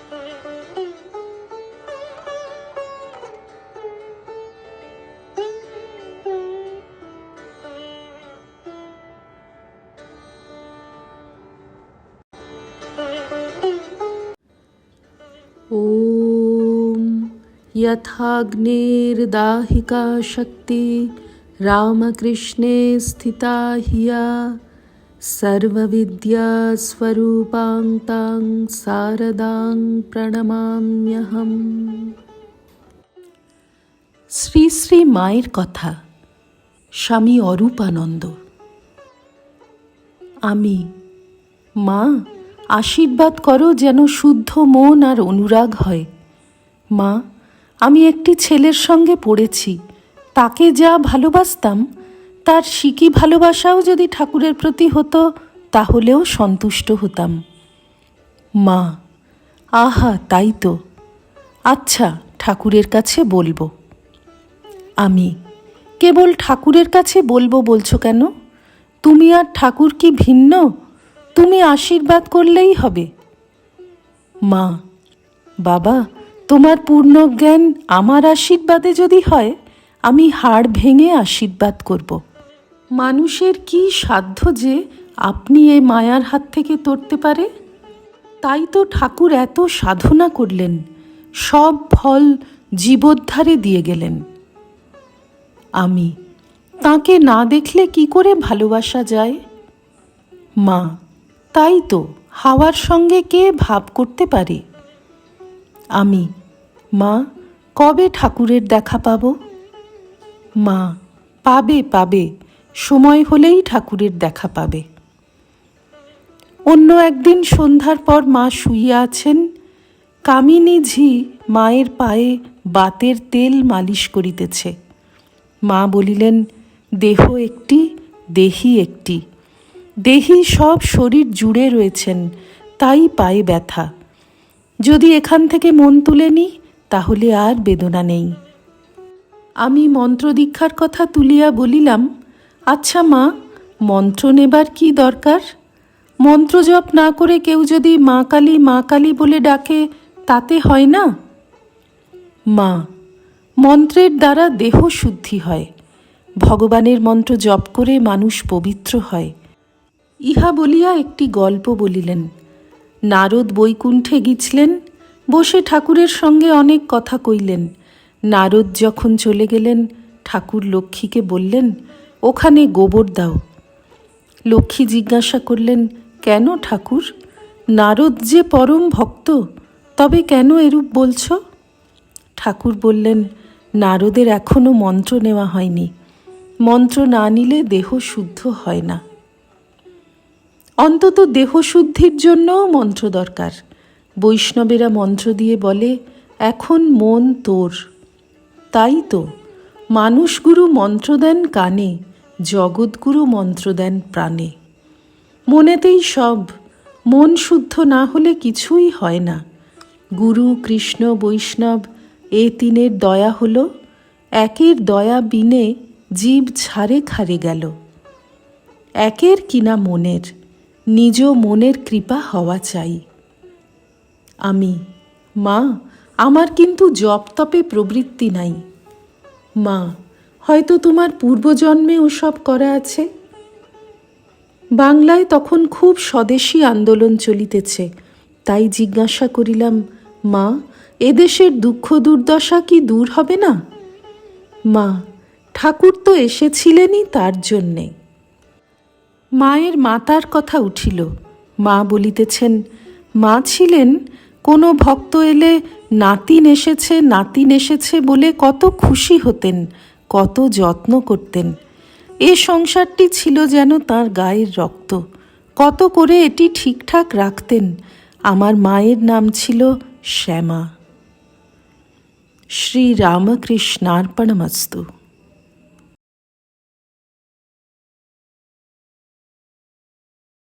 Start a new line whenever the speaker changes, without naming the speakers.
ॐ यथाग्नेर्दाहिका शक्ति रामकृष्णे स्थिता हिया सर्वविद्यास्वरूपां तां शारदां প্রণমাম্যহম। শ্রী শ্রী মায়ের কথা। স্বামী অরূপানন্দ। আমি মা, আশীর্বাদ করো যেন শুদ্ধ মন আর অনুরাগ হয়। মা, আমি একটি ছেলের সঙ্গে পড়েছি, তাকে যা ভালোবাসতাম তার সিকি ভালোবাসাও যদি ঠাকুরের প্রতি হতো তাহলেও সন্তুষ্ট হতাম। মা, আহা তাই তো। আচ্ছা, ঠাকুরের কাছে বলবো। আমি, কেবল ঠাকুরের কাছে বলবো বলছো কেন? তুমি আর ঠাকুর কি ভিন্ন? তুমি আশীর্বাদ করলেই হবে। মা, বাবা, তোমার পূর্ণ জ্ঞান আমার আশীর্বাদে যদি হয়, আমি হাড় ভেঙে আশীর্বাদ করব। মানুষের কি সাধ্য যে আপনি এ মায়ার হাত থেকে তরতে পারে? তাই তো ঠাকুর এত সাধনা করলেন, সব ফল জীবোদ্ধারে দিয়ে গেলেন। আমি, তাকে না দেখলে কি করে ভালোবাসা যায়? মা, তাই তো, হাওয়ার সঙ্গে কে ভাব করতে পারে? আমি, মা, কবে ঠাকুরের দেখা পাব? মা, পাবে পাবে, সময় হলেই ঠাকুরের দেখা পাবে। অন্য একদিন সন্ধ্যার পর মা শুইয়া আছেন, কামিনী ঝি মায়ের পায়ে বাতের তেল মালিশ করিতেছে। মা বলিলেন, দেহ একটি, দেহি একটি। দেহি সব শরীর জুড়ে রয়েছেন, তাই পায়ে ব্যথা। যদি এখান থেকে মন তুলে নিই তাহলে আর বেদনা নেই। আমি মন্ত্র দীক্ষার কথা তুলিয়া বলিলাম, আচ্ছা মা, মন্ত্র নেবার কি দরকার? মন্ত্র জপ না করে কেউ যদি মা কালী বলে ডাকে তাতে হয় না? মা, মন্ত্রের দ্বারা দেহ শুদ্ধি হয়। ভগবানের মন্ত্র জপ করে মানুষ পবিত্র হয়। ইহা বলিয়া একটি গল্প বলিলেন। নারদ বৈকুণ্ঠে গিছলেন, বসে ঠাকুরের সঙ্গে অনেক কথা কইলেন। নারদ যখন চলে গেলেন, ঠাকুর লক্ষ্মীকে বললেন, ওখানে গোবর দাও। লক্ষ্মী জিজ্ঞাসা করলেন, কেন ঠাকুর? নারদ যে পরম ভক্ত, তবে কেন এরূপ বলছ? ঠাকুর বললেন, নারদের এখনো মন্ত্র নেওয়া হয়নি। মন্ত্র না নিলে দেহ শুদ্ধ হয় না। অন্তত দেহশুদ্ধির জন্যও মন্ত্র দরকার। বৈষ্ণবেরা মন্ত্র দিয়ে বলে, এখন মন তোর। তাই তো, মানুষগুরু মন্ত্র দেন কানে, জগৎগুরু মন্ত্র দেন প্রাণে। মনেতেই সব, মন শুদ্ধ না হলে কিছুই হয় না। গুরু, কৃষ্ণ, বৈষ্ণব এ তিনের দয়া হল, একের দয়া বিনে জীব ছাড়ে খারে গেল। একের কিনা মনের, নিজ মনের কৃপা হওয়া চাই। আমি, মা, আমার কিন্তু জপ তপে প্রবৃত্তি নাই। মা, হয়তো তোমার পূর্বজন্মে ওসব করা আছে। বাংলায় তখন খুব স্বদেশী আন্দোলন চলিতেছে, তাই জিজ্ঞাসা করিলাম, মা, এদেশের দুঃখ দুর্দশা কি দূর হবে না? মা, ঠাকুর তো এসেছিলেনই তার জন্যে। মায়ের মাতার কথা উঠিল। মা বলিতেছেন, মা ছিলেন, কোনো ভক্ত এলে নাতিন এসেছে বলে কত খুশি হতেন, কত যত্ন করতেন। এ সংসারটি ছিল যেন তাঁর গায়ের রক্ত, কত করে এটি ঠিকঠাক রাখতেন। আমার মায়ের নাম ছিল শ্যামা। শ্রী রামকৃষ্ণার্পণমস্তু।